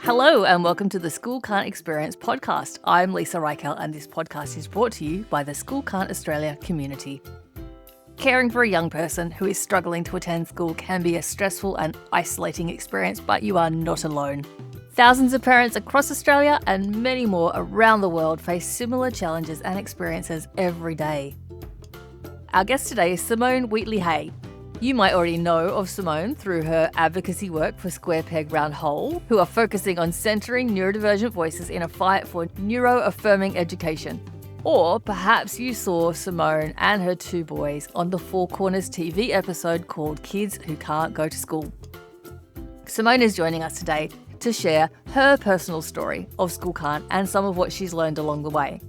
Hello and welcome to the School Can't Experience podcast. I'm Leisa Reichelt and this podcast is brought to you by the School Can't Australia community. Caring for a young person who is struggling to attend school can be a stressful and isolating experience, but you are not alone. Thousands of parents across Australia and many more around the world face similar challenges and experiences every day. Our guest today is Symone Wheatley-Hey. You might already know of Symone through her advocacy work for Square Peg Round Hole, who are focusing on centering neurodivergent voices in a fight for neuro-affirming education. Or perhaps you saw Symone and her two boys on the Four Corners TV episode called Kids Who Can't Go to School. Symone is joining us today to share her personal story of School Can't and some of what she's learned along the way.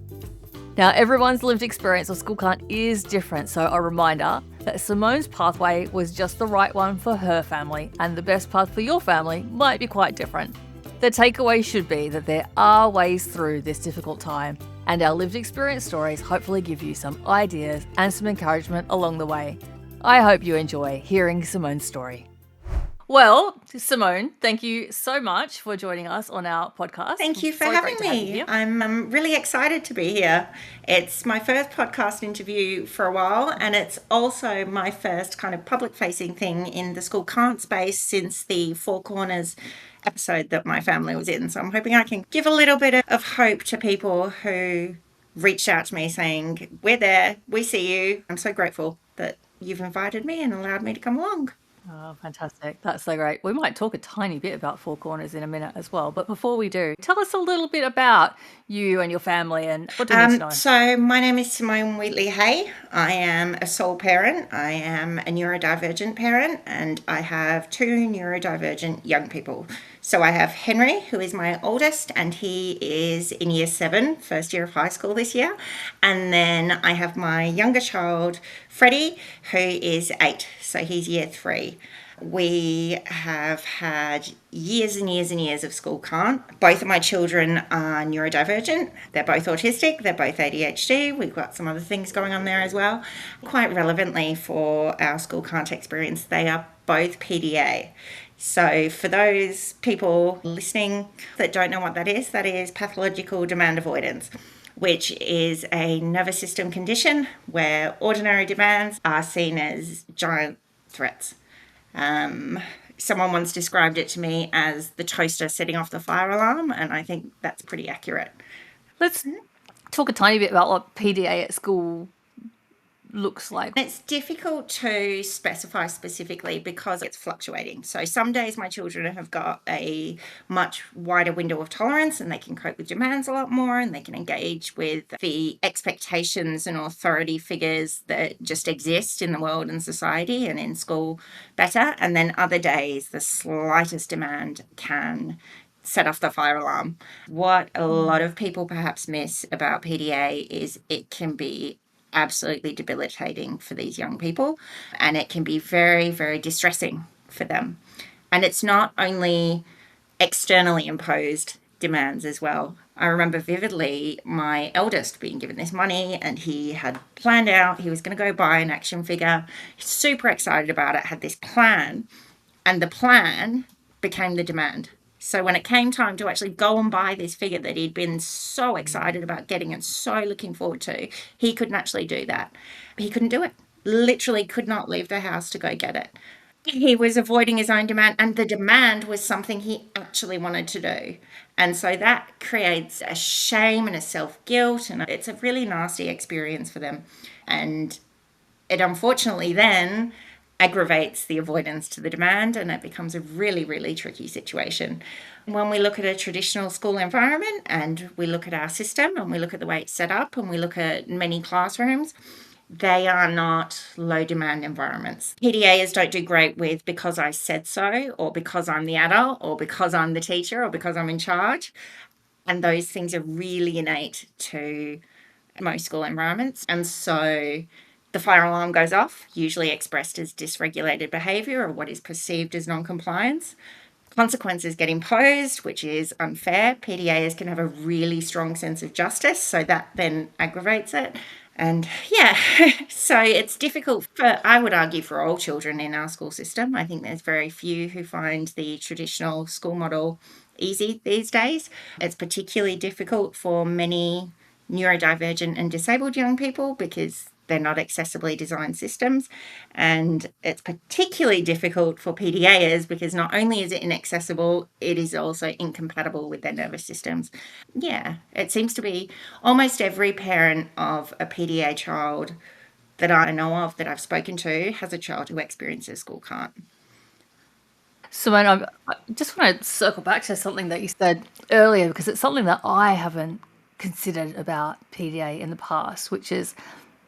Now, everyone's lived experience of School Can't is different, so a reminder that Symone's pathway was just the right one for her family, and the best path for your family might be quite different. The takeaway should be that there are ways through this difficult time, and our lived experience stories hopefully give you some ideas and some encouragement along the way. I hope you enjoy hearing Symone's story. Well, Symone, thank you so much for joining us on our podcast. Thank you for having me. I'm really excited to be here. It's my first podcast interview for a while, and it's also my first kind of public-facing thing in the School Can't space since the Four Corners episode that my family was in. So I'm hoping I can give a little bit of hope to people who reached out to me saying, we're there, we see you. I'm so grateful that you've invited me and allowed me to come along. Oh, fantastic. That's so great. We might talk a tiny bit about Four Corners in a minute as well. But before we do, tell us a little bit about you and your family and what do you need to know? So my name is Symone Wheatley-Hey. I am a sole parent. I am a neurodivergent parent, and I have two neurodivergent young people. So I have Henry, who is my oldest, and he is in year 7, first year of high school this year. And then I have my younger child, Freddie, who is 8, so he's year 3. We have had years and years and years of School Can't. Both of my children are neurodivergent. They're both autistic. They're both ADHD. We've got some other things going on there as well. Quite relevantly for our School Can't experience, they are both PDA. So for those people listening that don't know what that is Pathological Demand Avoidance, which is a nervous system condition where ordinary demands are seen as giant threats. Someone once described it to me as the toaster setting off the fire alarm, and I think that's pretty accurate. Let's talk a tiny bit about what PDA at school looks like. It's difficult to specify specifically because it's fluctuating. So some days my children have got a much wider window of tolerance and they can cope with demands a lot more, and they can engage with the expectations and authority figures that just exist in the world and society and in school better. And then other days, the slightest demand can set off the fire alarm. What a lot of people perhaps miss about PDA is it can be absolutely debilitating for these young people, and it can be very, very distressing for them. And it's not only externally imposed demands as well. I remember vividly my eldest being given this money, and he had planned out he was going to go buy an action figure. He's super excited about it, had this plan, and the plan became the demand. So when it came time to actually go and buy this figure that he'd been so excited about getting and so looking forward to, he couldn't actually do that. He couldn't do it. Literally could not leave the house to go get it. He was avoiding his own demand, and the demand was something he actually wanted to do. And so that creates a shame and a self-guilt, and it's a really nasty experience for them. And it unfortunately then aggravates the avoidance to the demand, and it becomes a really, really tricky situation. When we look at a traditional school environment and we look at our system and we look at the way it's set up and we look at many classrooms, they are not low demand environments. PDAs don't do great with because I said so, or because I'm the adult, or because I'm the teacher, or because I'm in charge. And those things are really innate to most school environments. And so the fire alarm goes off, usually expressed as dysregulated behaviour or what is perceived as non-compliance. Consequences get imposed, which is unfair. PDAs can have a really strong sense of justice, so that then aggravates it. And yeah, so it's difficult for, I would argue, for all children in our school system. I think there's very few who find the traditional school model easy these days. It's particularly difficult for many neurodivergent and disabled young people because they're not accessibly designed systems. And it's particularly difficult for PDAs because not only is it inaccessible, it is also incompatible with their nervous systems. Yeah, it seems to be almost every parent of a PDA child that I know of that I've spoken to has a child who experiences school can't. Symone, I just want to circle back to something that you said earlier because it's something that I haven't considered about PDA in the past, which is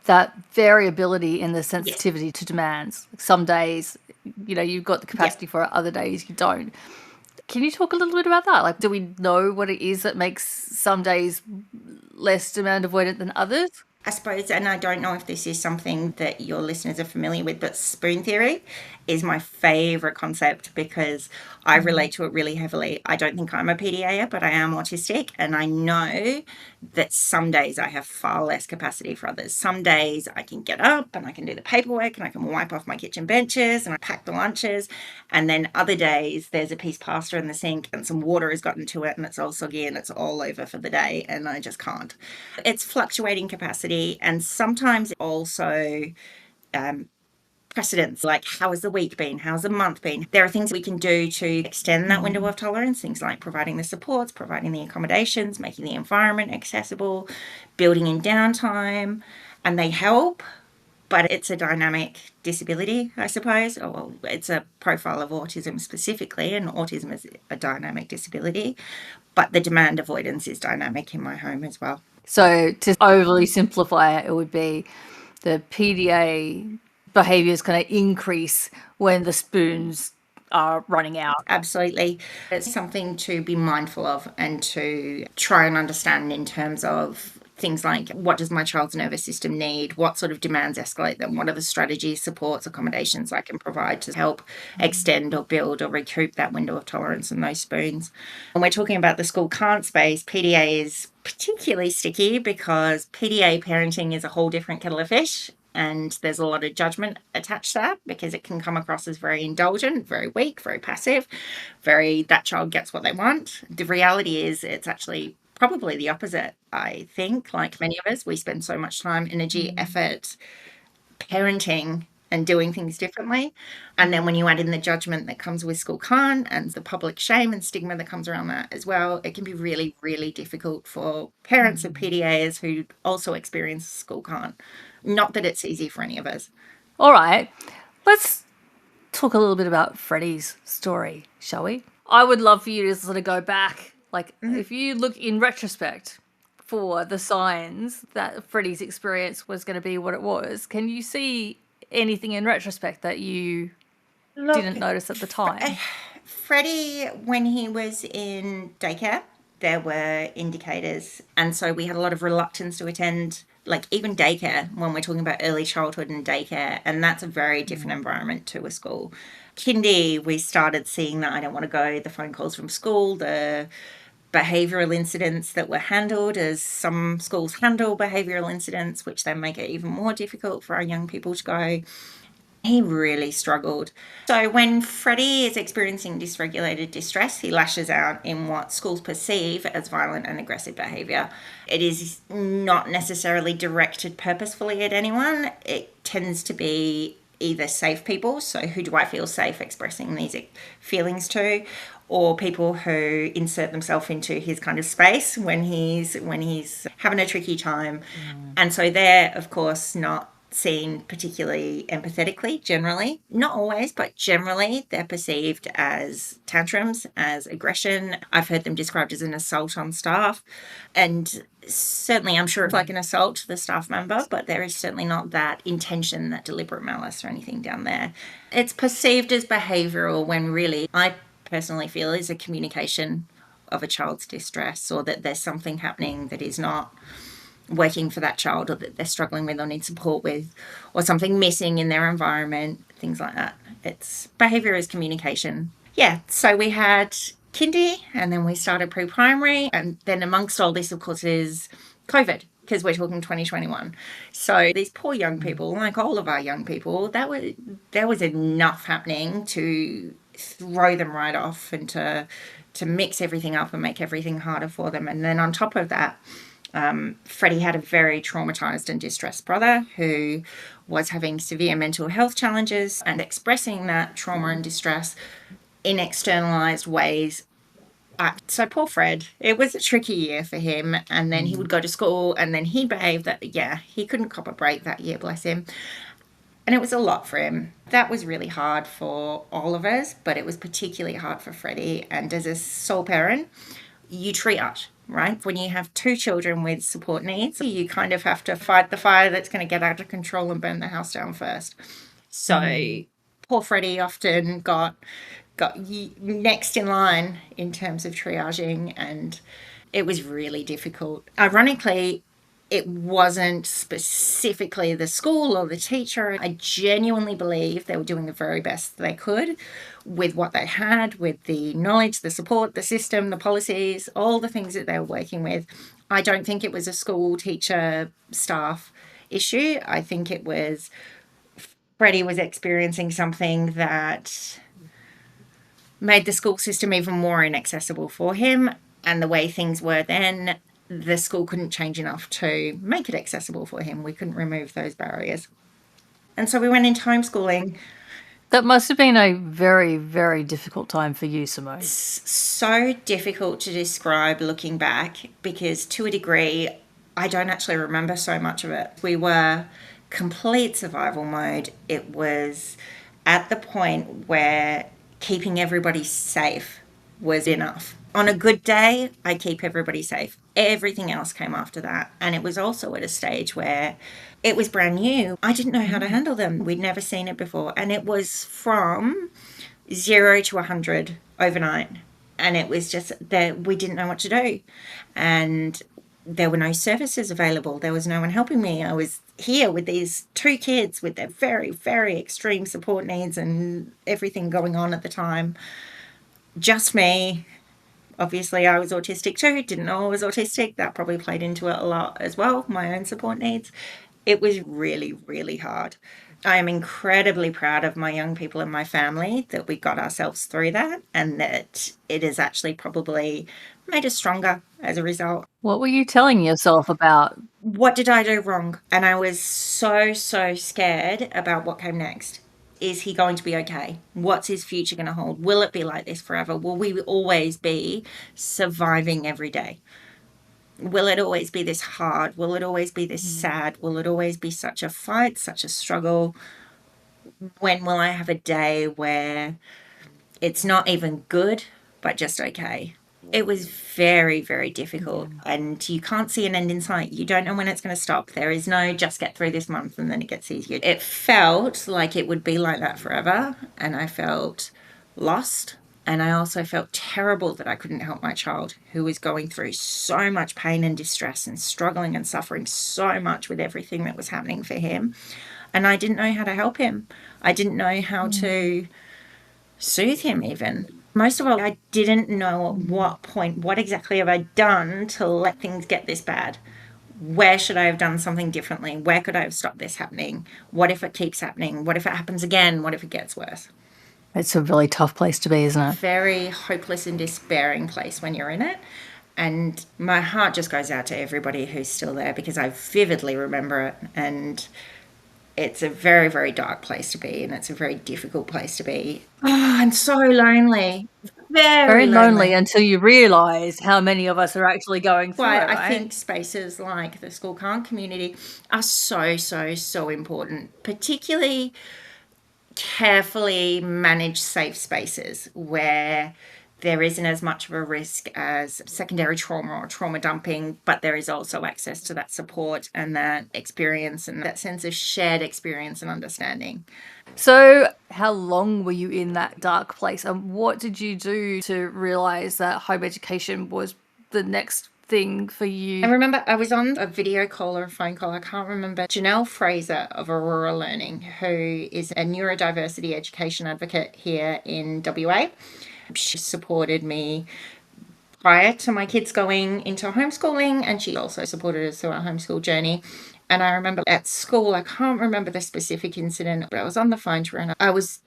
that variability in the Yes. sensitivity to demands. Some days, you've got the Yeah. capacity for it, other days you don't. Can you talk a little bit about that? Like, do we know what it is that makes some days less demand avoidant than others? I suppose, and I don't know if this is something that your listeners are familiar with, but spoon theory is my favorite concept because I relate to it really heavily. I don't think I'm a PDA, but I am autistic, and I know that some days I have far less capacity for others. Some days I can get up and I can do the paperwork and I can wipe off my kitchen benches and I pack the lunches. And then other days there's a piece of pasta in the sink and some water has gotten to it and it's all soggy and it's all over for the day and I just can't. It's fluctuating capacity and sometimes also precedents, like how has the week been, how's the month been. There are things we can do to extend that window of tolerance, things like providing the supports, providing the accommodations, making the environment accessible, building in downtime, and they help. But it's a dynamic disability, I suppose. Or well, it's a profile of autism specifically, and autism is a dynamic disability. But the demand avoidance is dynamic in my home as well. So, to overly simplify it, it would be the PDA behaviors kind of increase when the spoons are running out. Absolutely. It's something to be mindful of and to try and understand in terms of things like what does my child's nervous system need? What sort of demands escalate them? What are the strategies, supports, accommodations I can provide to help extend or build or recoup that window of tolerance in those spoons? When we're talking about the school can't space, PDA is particularly sticky because PDA parenting is a whole different kettle of fish. And there's a lot of judgment attached to that because it can come across as very indulgent, very weak, very passive, very that child gets what they want. The reality is it's actually probably the opposite, I think. Like many of us, we spend so much time, energy, effort parenting and doing things differently. And then when you add in the judgment that comes with school can't and the public shame and stigma that comes around that as well, it can be really, really difficult for parents of PDAs who also experience school can't. Not that it's easy for any of us. All right, let's talk a little bit about Freddie's story, shall we? I would love for you to sort of go back, like if you look in retrospect for the signs that Freddie's experience was going to be what it was, can you see anything in retrospect that you didn't notice at the time? Freddie, when he was in daycare, there were indicators. And so we had a lot of reluctance to attend, like even daycare, when we're talking about early childhood and daycare. And that's a very different environment to a school. Kindy, we started seeing that I don't want to go, the phone calls from school, the behavioural incidents that were handled, as some schools handle behavioural incidents, which then make it even more difficult for our young people to go. He really struggled. So when Freddie is experiencing dysregulated distress, he lashes out in what schools perceive as violent and aggressive behaviour. It is not necessarily directed purposefully at anyone. It tends to be either safe people, so who do I feel safe expressing these feelings to, or people who insert themselves into his kind of space when he's having a tricky time. And so they're of course not seen particularly empathetically generally. Not always, but generally they're perceived as tantrums, as aggression. I've heard them described as an assault on staff. And certainly I'm sure it's like an assault to the staff member, but there is certainly not that intention, that deliberate malice or anything down there. It's perceived as behavioural when really I personally feel is a communication of a child's distress, or that there's something happening that is not working for that child, or that they're struggling with or need support with, or something missing in their environment, things like that. It's behaviour is communication. Yeah, so we had kindy and then we started pre-primary, and then amongst all this of course is COVID. because we're talking 2021. So these poor young people, like all of our young people, there was enough happening to throw them right off and to mix everything up and make everything harder for them. And then on top of that, Freddie had a very traumatized and distressed brother who was having severe mental health challenges and expressing that trauma and distress in externalized ways. So poor Fred, it was a tricky year for him. And then he would go to school and then he'd behave that, yeah, he couldn't cop a break that year, bless him. And it was a lot for him. That was really hard for all of us, but it was particularly hard for Freddie. And as a sole parent, you triage, right? When you have two children with support needs, you kind of have to fight the fire that's going to get out of control and burn the house down first. So poor Freddie often got next in line in terms of triaging, and it was really difficult. Ironically, it wasn't specifically the school or the teacher. I genuinely believe they were doing the very best they could with what they had, with the knowledge, the support, the system, the policies, all the things that they were working with. I don't think it was a school, teacher, staff issue. I think it was Freddie was experiencing something that made the school system even more inaccessible for him. And the way things were then, the school couldn't change enough to make it accessible for him. We couldn't remove those barriers. And so we went into homeschooling. That must have been a very, very difficult time for you, Symone. So difficult to describe looking back because to a degree, I don't actually remember so much of it. We were complete survival mode. It was at the point where keeping everybody safe was enough. On a good day, I keep everybody safe. Everything else came after that. And it was also at a stage where it was brand new. I didn't know how to handle them. We'd never seen it before. And it was from 0 to 100 overnight. And it was just that we didn't know what to do. And there were no services available. There was no one helping me. I was here with these two kids with their very, very extreme support needs and everything going on at the time. Just me. Obviously, I was autistic too. Didn't know I was autistic. That probably played into it a lot as well, my own support needs. It was really, really hard. I am incredibly proud of my young people and my family that we got ourselves through that and that it has actually probably made us stronger as a result. What were you telling yourself about? What did I do wrong? And I was so scared about what came next. Is he going to be okay? What's his future going to hold? Will it be like this forever? Will we always be surviving every day? Will it always be this hard? Will it always be this sad? Will it always be such a fight, such a struggle? When will I have a day where it's not even good, but just okay? It was very, very difficult, and you can't see an end in sight. You don't know when it's going to stop. There is no just get through this month and then it gets easier. It felt like it would be like that forever, and I felt lost. And I also felt terrible that I couldn't help my child who was going through so much pain and distress and struggling and suffering so much with everything that was happening for him. And I didn't know how to help him. I didn't know how to soothe him even. Most of all, I didn't know at what point, what exactly have I done to let things get this bad? Where should I have done something differently? Where could I have stopped this happening? What if it keeps happening? What if it happens again? What if it gets worse? It's a really tough place to be, isn't it? Very hopeless and despairing place when you're in it. And my heart just goes out to everybody who's still there because I vividly remember it. And it's a very, very dark place to be, and it's a very difficult place to be. Oh, I'm so lonely. Very lonely until you realise how many of us are actually going through it, right? I think spaces like the School Can't community are so important, particularly carefully managed safe spaces where there isn't as much of a risk as secondary trauma or trauma dumping, but there is also access to that support and that experience and that sense of shared experience and understanding. So how long were you in that dark place, and what did you do to realise that home education was the next thing for you? I remember I was on a video call or a phone call, I can't remember, Janelle Fraser of Aurora Learning, who is a neurodiversity education advocate here in WA. She supported me prior to my kids going into homeschooling, and she also supported us through our homeschool journey. And I remember at school, I can't remember the specific incident, but I was on the phone to her and I was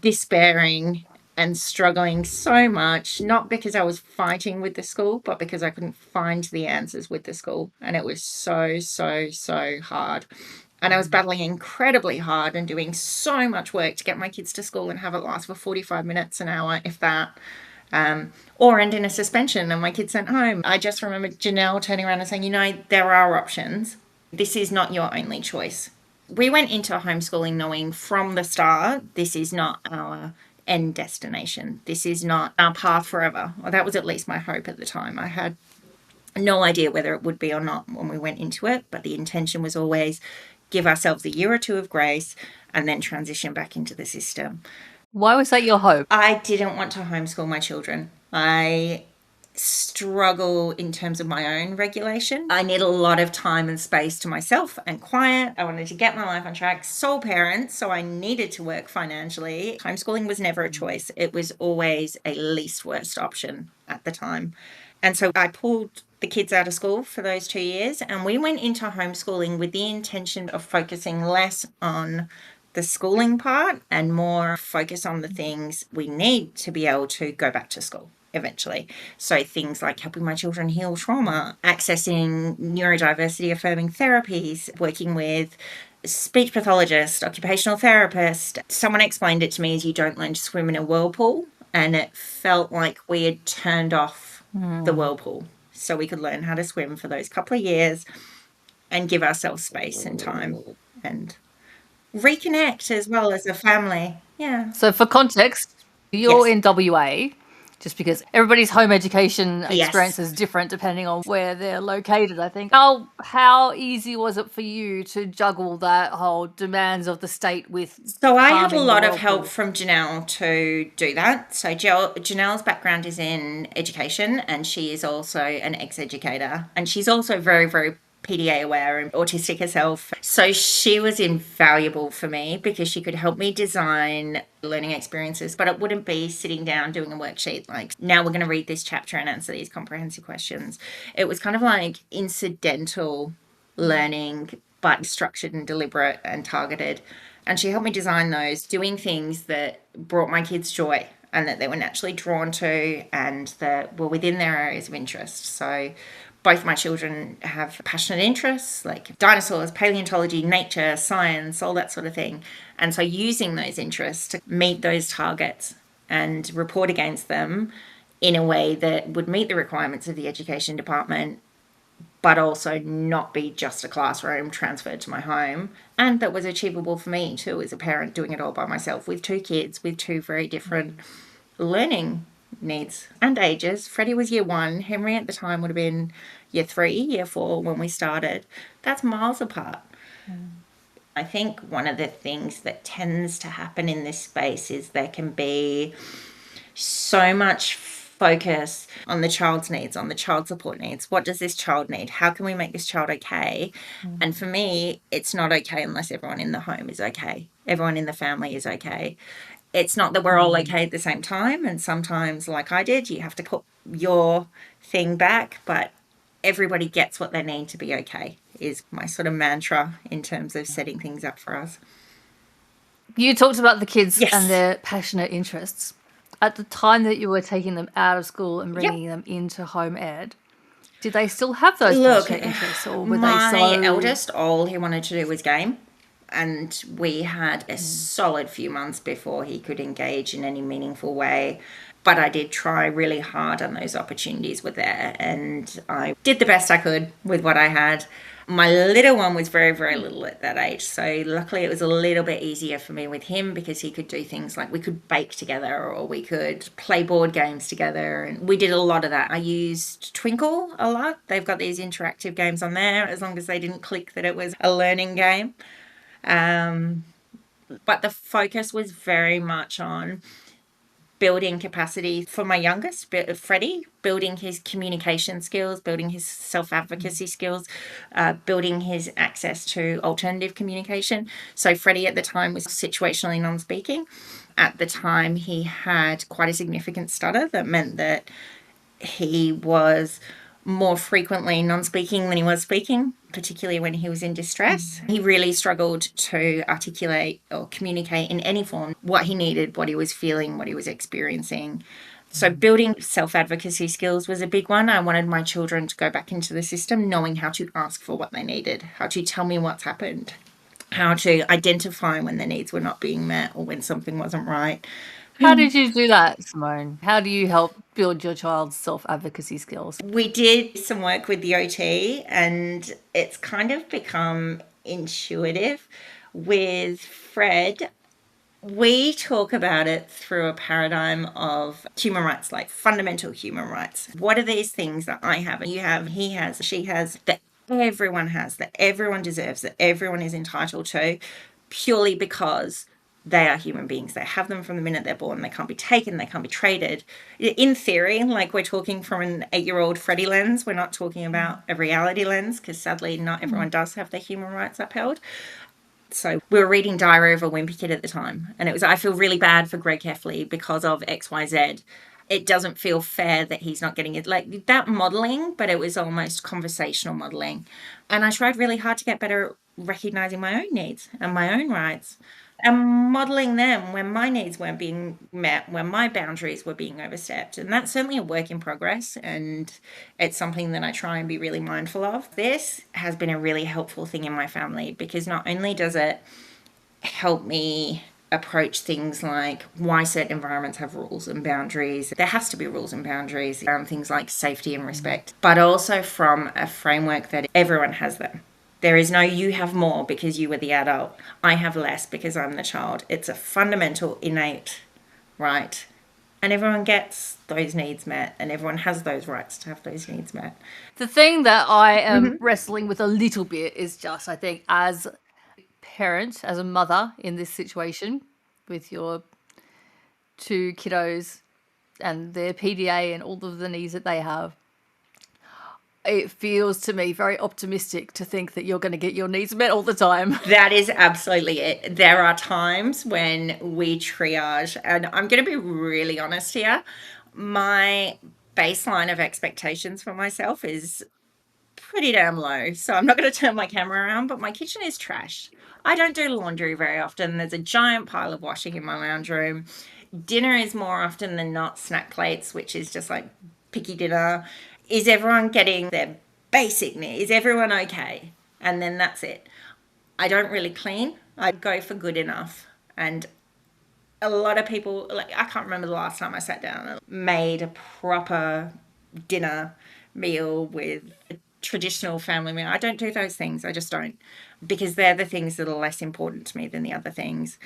despairing and struggling so much, not because I was fighting with the school, but because I couldn't find the answers with the school. And it was so, so, so hard. And I was battling incredibly hard and doing so much work to get my kids to school and have it last for 45 minutes, an hour, if that. Or end in a suspension and my kids sent home. I just remember Janelle turning around and saying, there are options. This is not your only choice. We went into homeschooling knowing from the start, this is not our end destination. This is not our path forever. Well, that was at least my hope at the time. I had no idea whether it would be or not when we went into it, but the intention was always give ourselves a year or two of grace and then transition back into the system. Why was that your hope? I didn't want to homeschool my children. I struggle in terms of my own regulation. I need a lot of time and space to myself and quiet. I wanted to get my life on track. Sole parent, so I needed to work financially. Homeschooling was never a choice. It was always a least worst option at the time. And so I pulled the kids out of school for those 2 years, and we went into homeschooling with the intention of focusing less on the schooling part and more focus on the things we need to be able to go back to school eventually. So things like helping my children heal trauma, accessing neurodiversity affirming therapies, working with speech pathologist, occupational therapist. Someone explained it to me as you don't learn to swim in a whirlpool, and it felt like we had turned off the whirlpool so we could learn how to swim for those couple of years and give ourselves space and time and reconnect as well as a family. Yeah. So for context, you're in WA, just because everybody's home education experience is different depending on where they're located, I think. How easy was it for you to juggle that whole demands of the state with So I had a lot of help from Janelle to do that. So Janelle's background is in education, and she is also an ex-educator, and she's also very, very PDA aware and autistic herself. So she was invaluable for me because she could help me design learning experiences, but it wouldn't be sitting down doing a worksheet like, now we're going to read this chapter and answer these comprehensive questions. It was kind of like incidental learning, but structured and deliberate and targeted. And she helped me design those, doing things that brought my kids joy and that they were naturally drawn to and that were within their areas of interest. So both my children have passionate interests like dinosaurs, paleontology, nature, science, all that sort of thing. And so using those interests to meet those targets and report against them in a way that would meet the requirements of the education department, but also not be just a classroom transferred to my home, and that was achievable for me too as a parent, doing it all by myself with 2 kids with 2 very different learning needs and ages. Freddie was year 1. Henry at the time would have been year 3, year 4 when we started. That's miles apart. I think one of the things that tends to happen in this space is there can be so much focus on the child's needs, on the child support needs. What does this child need? How can we make this child okay? And for me, it's not okay unless everyone in the home is okay. Everyone in the family is okay. It's not that we're all okay at the same time. And sometimes, like I did, you have to put your thing back, but everybody gets what they need to be okay is my sort of mantra in terms of setting things up for us. You talked about the kids and their passionate interests. At the time that you were taking them out of school and bringing them into home ed, did they still have those passionate interests, or were they so... My eldest, all he wanted to do was game. And we had a solid few months before he could engage in any meaningful way. But I did try really hard, and those opportunities were there. And I did the best I could with what I had. My little one was very, very little at that age. So luckily it was a little bit easier for me with him because he could do things like we could bake together or we could play board games together. And we did a lot of that. I used Twinkle a lot. They've got these interactive games on there, as long as they didn't click that it was a learning game. But the focus was very much on building capacity for my youngest, Freddie, building his communication skills, building his self-advocacy skills, building his access to alternative communication. So Freddie at the time was situationally non-speaking. At the time, he had quite a significant stutter that meant that He was more frequently non-speaking than he was speaking, particularly when he was in distress. He really struggled to articulate or communicate in any form what he needed, what he was feeling, what he was experiencing. So building self-advocacy skills was a big one. I wanted my children to go back into the system knowing how to ask for what they needed, how to tell me what's happened, how to identify when their needs were not being met or when something wasn't right. How did you do that, Symone? How do you help build your child's self-advocacy skills? We did some work with the OT, and it's kind of become intuitive. With Fred, we talk about it through a paradigm of human rights, like fundamental human rights. What are these things that I have, and you have, he has, she has, that everyone has, that everyone deserves, that everyone is entitled to, purely because they are human beings. They have them from the minute they're born. They can't be taken. They can't be traded. In theory, like, we're talking from an 8-year-old Freddie lens. We're not talking about a reality lens, because sadly not everyone does have their human rights upheld. So we were reading Diary of a Wimpy Kid at the time, and it was, I feel really bad for Greg Heffley because of XYZ. It doesn't feel fair that he's not getting it. Like that modeling, but it was almost conversational modeling. And I tried really hard to get better at recognizing my own needs and my own rights and modeling them when my needs weren't being met, when my boundaries were being overstepped. And that's certainly a work in progress. And it's something that I try and be really mindful of. This has been a really helpful thing in my family, because not only does it help me approach things like why certain environments have rules and boundaries. There has to be rules and boundaries around things like safety and respect, but also from a framework that everyone has them. There is no you have more because you were the adult. I have less because I'm the child. It's a fundamental, innate right. And everyone gets those needs met, and everyone has those rights to have those needs met. The thing that I am wrestling with a little bit is just, I think, as a parent, as a mother in this situation with your 2 kiddos and their PDA and all of the needs that they have, it feels to me very optimistic to think that you're going to get your needs met all the time. That is absolutely it. There are times when we triage, and I'm going to be really honest here. My baseline of expectations for myself is pretty damn low. So I'm not going to turn my camera around, but my kitchen is trash. I don't do laundry very often. There's a giant pile of washing in my lounge room. Dinner is more often than not snack plates, which is just like picky dinner. Is everyone getting their basic needs? Is everyone okay? And then that's it. I don't really clean. I go for good enough. And a lot of people, like, I can't remember the last time I sat down and made a proper dinner meal with a traditional family meal. I don't do those things. I just don't, because they're the things that are less important to me than the other things.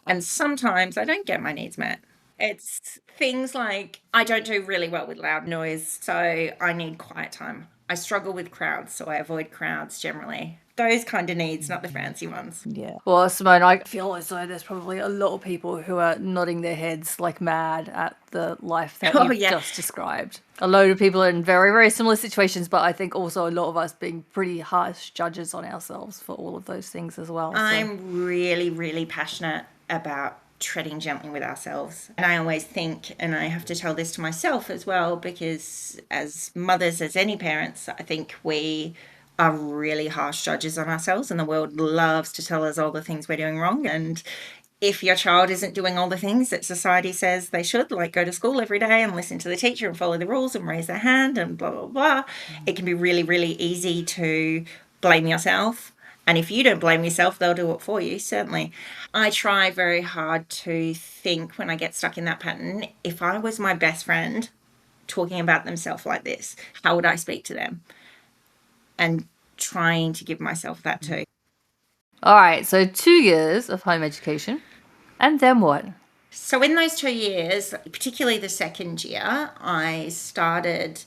And sometimes I don't get my needs met. It's things like I don't do really well with loud noise, so I need quiet time. I struggle with crowds, so I avoid crowds generally. Those kind of needs, not the fancy ones. Yeah. Well, Symone, I feel as though there's probably a lot of people who are nodding their heads like mad at the life that Oh, you've yeah. just described. A load of people are in very, very similar situations, but I think also a lot of us being pretty harsh judges on ourselves for all of those things as well. I'm really, really passionate about treading gently with ourselves. And I always think, and I have to tell this to myself as well, because as mothers, as any parents, I think we are really harsh judges on ourselves, and the world loves to tell us all the things we're doing wrong. And if your child isn't doing all the things that society says they should, like go to school every day and listen to the teacher and follow the rules and raise their hand and blah, blah, blah, it can be really, really easy to blame yourself. And if you don't blame yourself, they'll do it for you, certainly. I try very hard to think when I get stuck in that pattern, if I was my best friend talking about themselves like this, how would I speak to them? And trying to give myself that too. All right, so 2 years of home education. And then what? So in those 2 years, particularly the second year, I started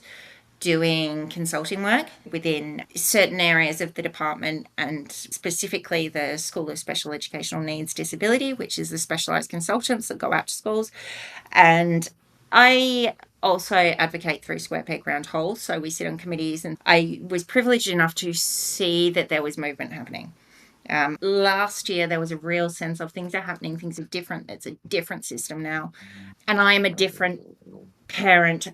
doing consulting work within certain areas of the department, and specifically the School of Special Educational Needs Disability, which is the specialised consultants that go out to schools. And I also advocate through Square Peg Round Hole. So we sit on committees, and I was privileged enough to see that there was movement happening. Last year, there was a real sense of things are happening, things are different. It's a different system now. And I am a different parent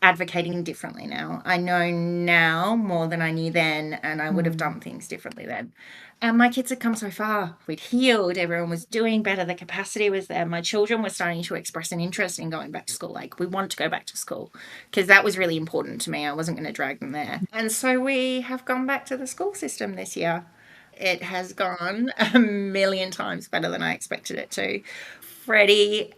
advocating differently now. I know now more than I knew then, and I would have done things differently then. And my kids had come so far. We'd healed, everyone was doing better, the capacity was there. My children were starting to express an interest in going back to school. Like, we want to go back to school because that was really important to me. I wasn't going to drag them there. And so we have gone back to the school system this year. It has gone a million times better than I expected it to. Freddie,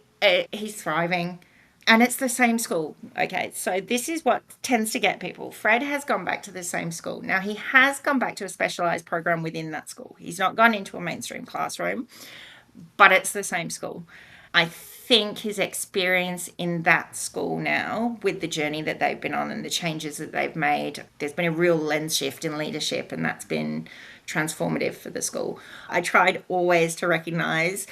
he's thriving. And it's the same school. Okay, so this is what tends to get people. Fred has gone back to the same school. Now, he has gone back to a specialised program within that school. He's not gone into a mainstream classroom, but it's the same school. I think his experience in that school now, with the journey that they've been on and the changes that they've made, there's been a real lens shift in leadership, and that's been transformative for the school. I tried always to recognise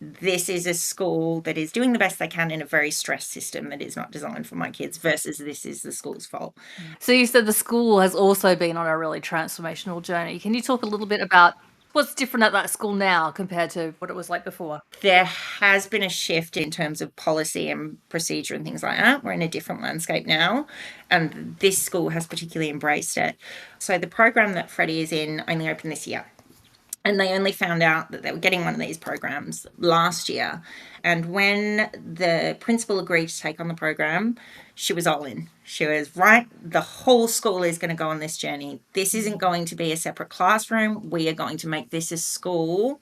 this is a school that is doing the best they can in a very stressed system that is not designed for my kids, versus this is the school's fault. So you said the school has also been on a really transformational journey. Can you talk a little bit about what's different at that school now compared to what it was like before? There has been a shift in terms of policy and procedure and things like that. We're in a different landscape now, and this school has particularly embraced it. So the program that Freddie is in only opened this year. And they only found out that they were getting one of these programs last year. And when the principal agreed to take on the program, she was all in. She was right. The whole school is going to go on this journey. This isn't going to be a separate classroom. We are going to make this a school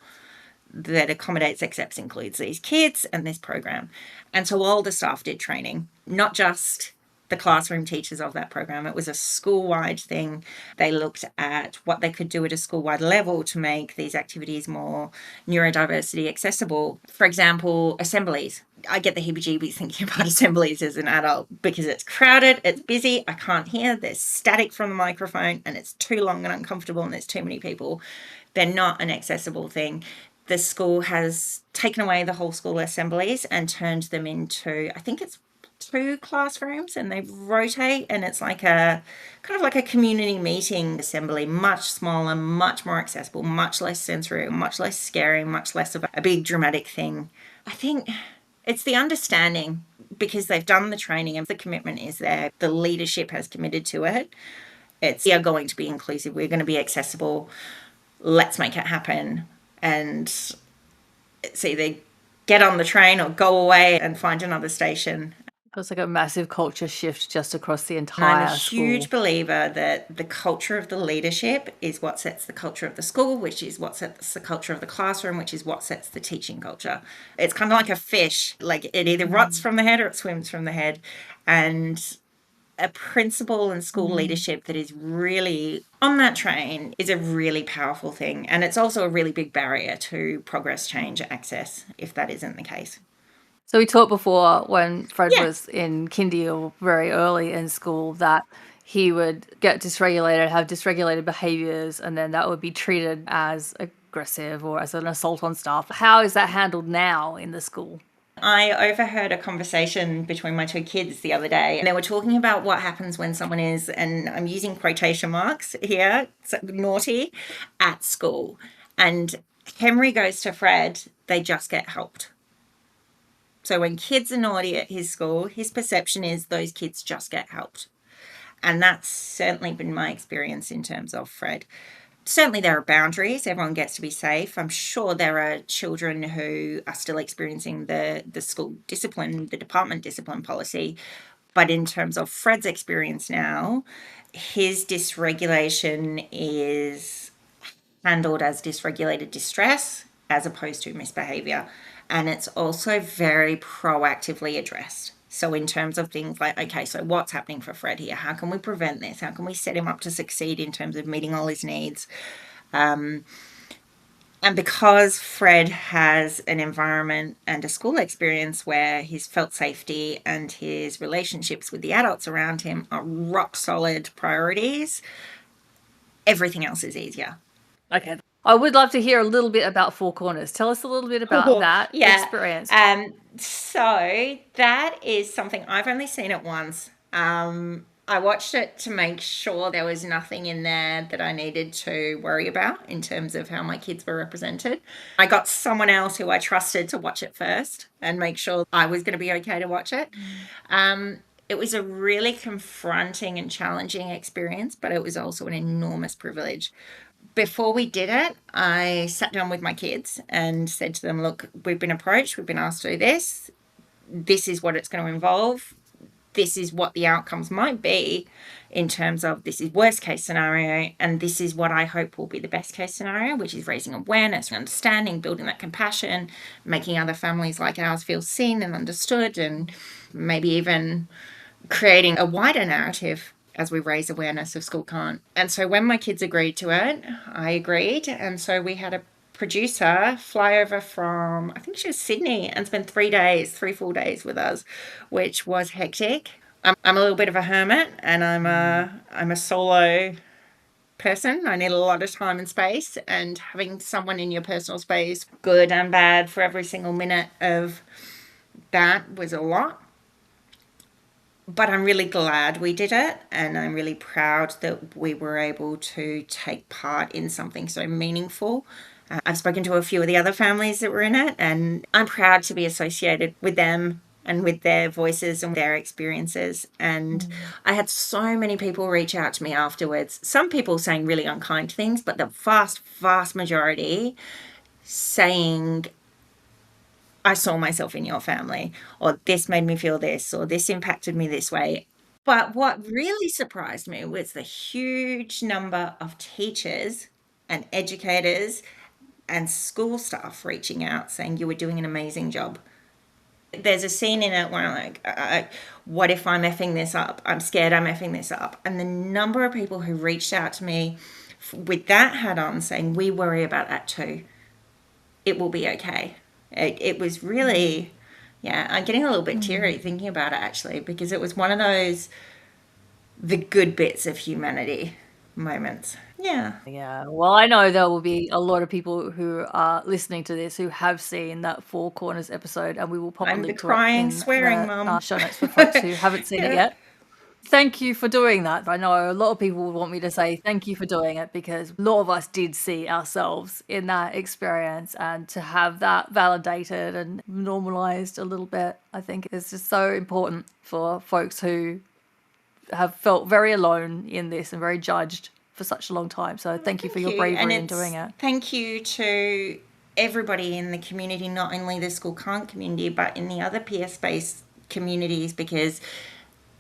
that accommodates, accepts, includes these kids and this program. And so all the staff did training, not just the classroom teachers of that program. It was a school-wide thing. They looked at what they could do at a school-wide level to make these activities more neurodiversity accessible. For example, assemblies. I get the heebie-jeebies thinking about assemblies as an adult because it's crowded, it's busy, I can't hear, there's static from the microphone, and it's too long and uncomfortable, and there's too many people. They're not an accessible thing. The school has taken away the whole school assemblies and turned them into, I think it's 2 classrooms, and they rotate, and it's like a kind of like a community meeting assembly, much smaller, much more accessible, much less sensory, much less scary, much less of a big dramatic thing. I think it's the understanding, because they've done the training and the commitment is there. The leadership has committed to it. We are going to be inclusive. We're going to be accessible. Let's make it happen. And it's either get on the train or go away and find another station. It's like a massive culture shift just across the And I'm entire a school. huge believer that the culture of the leadership is what sets the culture of the school, which is what sets the culture of the classroom, which is what sets the teaching culture. It's kind of like a fish. Like, it either rots from the head or it swims from the head. And a principal and school leadership that is really on that train is a really powerful thing. And it's also a really big barrier to progress, change, access, if that isn't the case. So we talked before when Fred Yeah. was in kindy or very early in school that he would get dysregulated, have dysregulated behaviors, and then that would be treated as aggressive or as an assault on staff. How is that handled now in the school? I overheard a conversation between my 2 kids the other day, and they were talking about what happens when someone is, and I'm using quotation marks here, naughty at school. And Henry goes to Fred, they just get helped. So when kids are naughty at his school, his perception is those kids just get helped. And that's certainly been my experience in terms of Fred. Certainly there are boundaries. Everyone gets to be safe. I'm sure there are children who are still experiencing the school discipline, the department discipline policy. But in terms of Fred's experience now, his dysregulation is handled as dysregulated distress as opposed to misbehavior. And it's also very proactively addressed. So in terms of things like, okay, so what's happening for Fred here? How can we prevent this? How can we set him up to succeed in terms of meeting all his needs? And because Fred has an environment and a school experience where he's felt safety and his relationships with the adults around him are rock solid priorities, everything else is easier. Okay. I would love to hear a little bit about Four Corners. Tell us a little bit about that experience. So that is something I've only seen it once. I watched it to make sure there was nothing in there that I needed to worry about in terms of how my kids were represented. I got someone else who I trusted to watch it first and make sure I was going to be okay to watch it. It was a really confronting and challenging experience, but it was also an enormous privilege. Before we did it, I sat down with my kids and said to them, look, we've been approached, we've been asked to do this. This is what it's going to involve. This is what the outcomes might be in terms of this is worst case scenario, and this is what I hope will be the best case scenario, which is raising awareness, understanding, building that compassion, making other families like ours feel seen and understood, and maybe even creating a wider narrative as we raise awareness of school can't. And so when my kids agreed to it, I agreed. And so we had a producer fly over from, I think she was Sydney, and spend 3 days, 3 full days with us, which was hectic. I'm a little bit of a hermit, and I'm a solo person. I need a lot of time and space, and having someone in your personal space, good and bad, for every single minute of that was a lot. But I'm really glad we did it, and I'm really proud that we were able to take part in something so meaningful. I've spoken to a few of the other families that were in it, and I'm proud to be associated with them and with their voices and their experiences. And I had so many people reach out to me afterwards, some people saying really unkind things, but the vast, vast majority saying, I saw myself in your family, or this made me feel this, or this impacted me this way. But what really surprised me was the huge number of teachers and educators and school staff reaching out saying you were doing an amazing job. There's a scene in it where I'm like, what if I'm effing this up? I'm scared I'm effing this up. And the number of people who reached out to me with that hat on saying, we worry about that too. It will be okay. It was really, yeah, I'm getting a little bit teary thinking about it actually, because it was one of those, the good bits of humanity moments. Yeah. Yeah. Well, I know there will be a lot of people who are listening to this who have seen that Four Corners episode, and we will pop a I'm the link to it crying, in swearing the mum. show notes for folks who haven't seen it Yeah. yet. Thank you for doing that. I know a lot of people would want me to say thank you for doing it, because a lot of us did see ourselves in that experience, and to have that validated and normalized a little bit, I think is just so important for folks who have felt very alone in this and very judged for such a long time. So thank you for your bravery in doing it. Thank you to everybody in the community, not only the school can't community, but in the other peer-based communities, because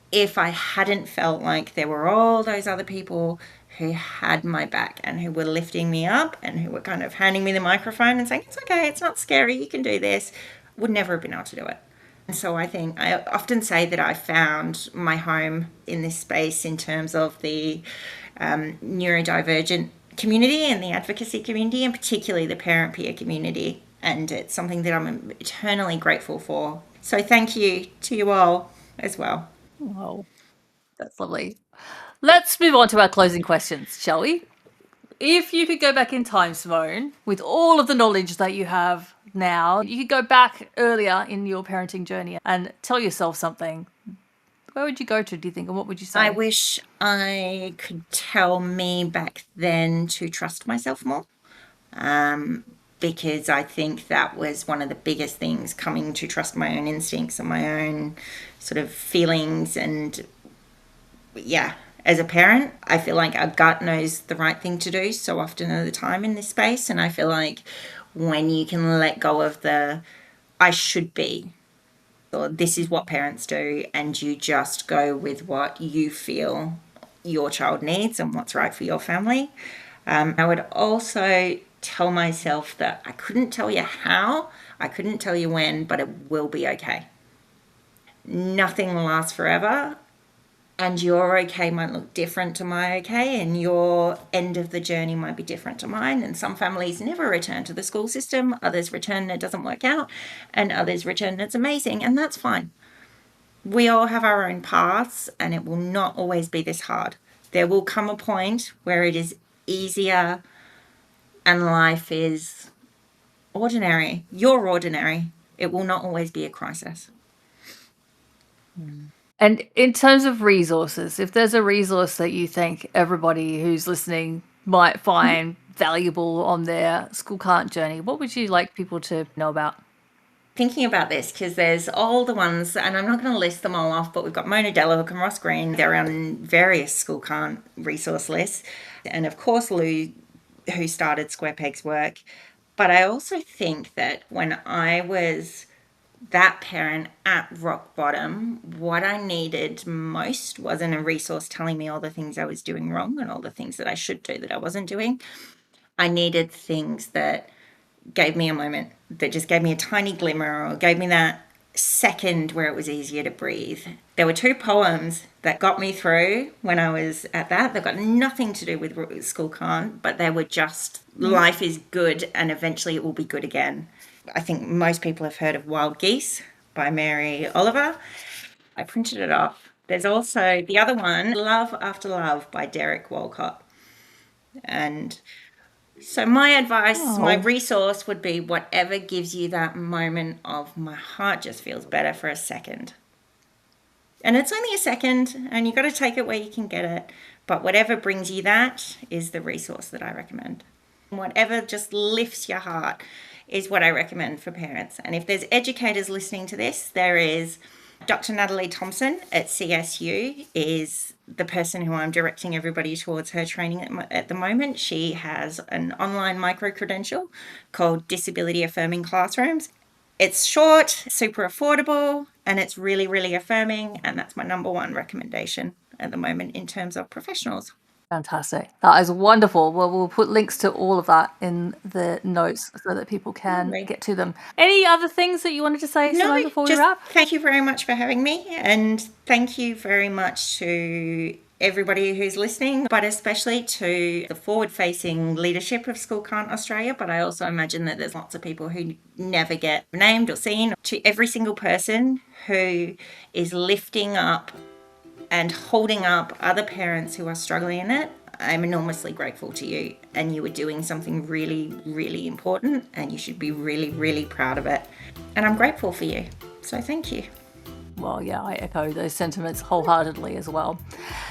if I hadn't felt like there were all those other people who had my back and who were lifting me up and who were kind of handing me the microphone and saying, it's okay, it's not scary, you can do this, would never have been able to do it. And so I think I often say that I found my home in this space in terms of the neurodivergent community and the advocacy community, and particularly the parent peer community. And it's something that I'm eternally grateful for. So thank you to you all as well. Oh, that's lovely. Let's move on to our closing questions, shall we? If you could go back in time, Symone, with all of the knowledge that you have now, you could go back earlier in your parenting journey and tell yourself something. Where would you go to, do you think, and what would you say? I wish I could tell me back then to trust myself more, because I think that was one of the biggest things, coming to trust my own instincts and my own sort of feelings. And yeah, as a parent, I feel like our gut knows the right thing to do so often at the time in this space. And I feel like when you can let go of the I should be, or this is what parents do, and you just go with what you feel your child needs and what's right for your family. I would also tell myself that I couldn't tell you how, I couldn't tell you when, but it will be okay. Nothing lasts forever. And your okay might look different to my okay, and your end of the journey might be different to mine. And some families never return to the school system, others return and it doesn't work out, and others return and it's amazing, and that's fine. We all have our own paths, and it will not always be this hard. There will come a point where it is easier and life is ordinary. You're ordinary. It will not always be a crisis. And in terms of resources, if there's a resource that you think everybody who's listening might find valuable on their school can't journey, what would you like people to know about? thinking about this because there's all the ones, and I'm not going to list them all off, but we've got Mona Delahook and Ross Green. They're on various School Can't resource lists. And of course, Lou, who started Square Peg's work. But I also think that when I was that parent at rock bottom, what I needed most wasn't a resource telling me all the things I was doing wrong and all the things that I should do that I wasn't doing. I needed things that gave me a moment, that just gave me a tiny glimmer or gave me that second where it was easier to breathe. There were 2 poems that got me through when I was at that. They've got nothing to do with School Can't, but they were just, life is good and eventually it will be good again. I think most people have heard of Wild Geese by Mary Oliver. I printed it off. There's also the other one, Love After Love by Derek Walcott. And so my advice, my resource would be whatever gives you that moment of my heart just feels better for a second. And it's only a second and you've got to take it where you can get it. But whatever brings you that is the resource that I recommend. Whatever just lifts your heart is what I recommend for parents. And if there's educators listening to this, there is Dr. Natalie Thompson at CSU is the person who I'm directing everybody towards her training at the moment. She has an online micro-credential called Disability Affirming Classrooms. It's short, super affordable, and it's really, really affirming. And that's my number 1 recommendation at the moment in terms of professionals. Fantastic. That is wonderful. Well, we'll put links to all of that in the notes so that people can get to them. Any other things that you wanted to say, Symone, before we wrap? Thank you very much for having me. And thank you very much to everybody who's listening, but especially to the forward-facing leadership of School Can't Australia. But I also imagine that there's lots of people who never get named or seen. To every single person who is lifting up and holding up other parents who are struggling in it, I'm enormously grateful to you. And you are doing something really, really important and you should be really, really proud of it. And I'm grateful for you. So thank you. Well, yeah, I echo those sentiments wholeheartedly as well.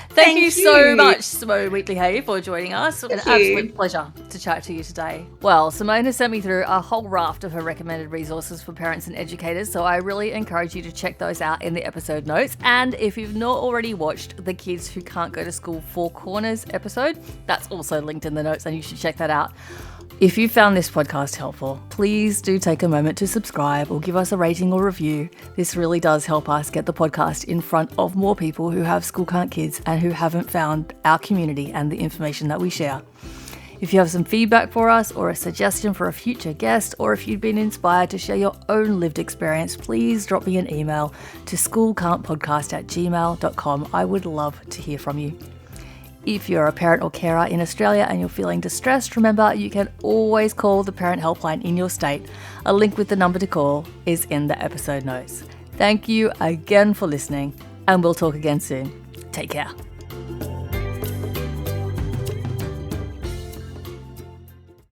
Thank you so much, Symone Wheatley-Hey, for joining us. An absolute pleasure to chat to you today. Well, Symone has sent me through a whole raft of her recommended resources for parents and educators, so I really encourage you to check those out in the episode notes. And if you've not already watched the Kids Who Can't Go to School 4 Corners episode, that's also linked in the notes and you should check that out. If you found this podcast helpful, please do take a moment to subscribe or give us a rating or review. This really does help us get the podcast in front of more people who have School Can't kids and who haven't found our community and the information that we share. If you have some feedback for us or a suggestion for a future guest, or if you've been inspired to share your own lived experience, please drop me an email to schoolcan'tpodcast@gmail.com. I would love to hear from you. If you're a parent or carer in Australia and you're feeling distressed, remember you can always call the parent helpline in your state. A link with the number to call is in the episode notes. Thank you again for listening, and we'll talk again soon. Take care.